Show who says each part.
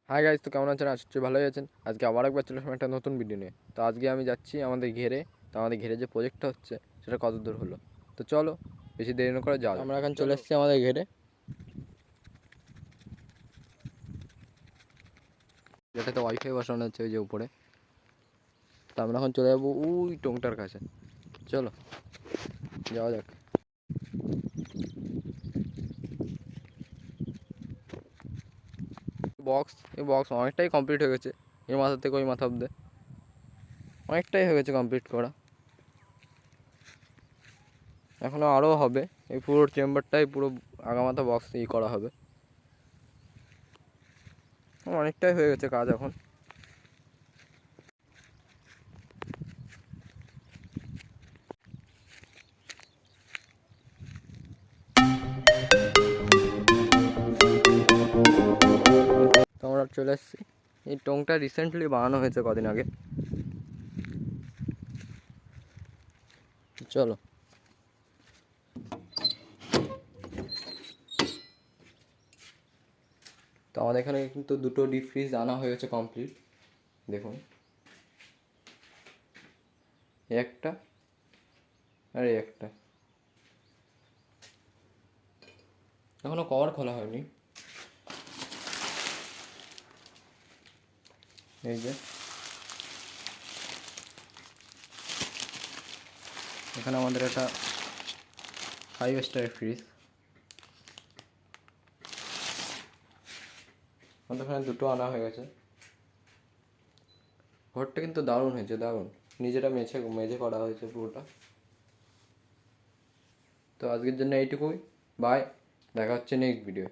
Speaker 1: Hi guys, তো কেমন আছেন? আশা ভালোই আছেন। আজকে আবার একবার চলে আসলাম একটা নতুন ভিডিও নিয়ে। তো আজকে আমি যাচ্ছি আমাদের ঘেরে। তো আমাদের ঘেরে যে প্রজেক্টটা হচ্ছে সেটা কত দূর হলো, তো চলো বেশি দেরি না করে যাওয়া। আমরা এখন চলে এসেছি আমাদের ঘেরে, যেটাতে ওয়াইফাই বসানো হচ্ছে ওই যে উপরে। তো আমরা এখন চলে যাবো ওই টোংটার কাছে। চলো যাওয়া যাক। এই বক্স অনেকটাই কমপ্লিট হয়ে গেছে, এই মাথা থেকে ওই মাথা অব্দি অনেকটাই হয়ে গেছে কমপ্লিট করা। এখনও আরও হবে, এই পুরো চেম্বারটাই পুরো আগামাথা বক্স করা হবে। অনেকটাই হয়ে গেছে কাজ এখন। তো আমরা চলে এসেছি, এই টোংটা রিসেন্টলি বানানো হয়েছে কদিন আগে। চলো তো আমাদের এখানে কিন্তু দুটো ডিপ ফ্রিজ আনা হয়েছে কমপ্লিট। দেখুন, একটা আর একটা এখনো কভার খোলা হয়নি। এই যে এখানে আমাদের একটা 5 স্টার ফ্রিজ, আমাদের এখানে দুটো আনা হয়ে গেছে। ঘরটা কিন্তু দারুণ হয়েছে, দারুণ। নিজেরা মেঝে করা হয়েছে পুরোটা। তো আজকের জন্য এইটুকুই, বাই, দেখা হচ্ছে নেক্সট ভিডিও।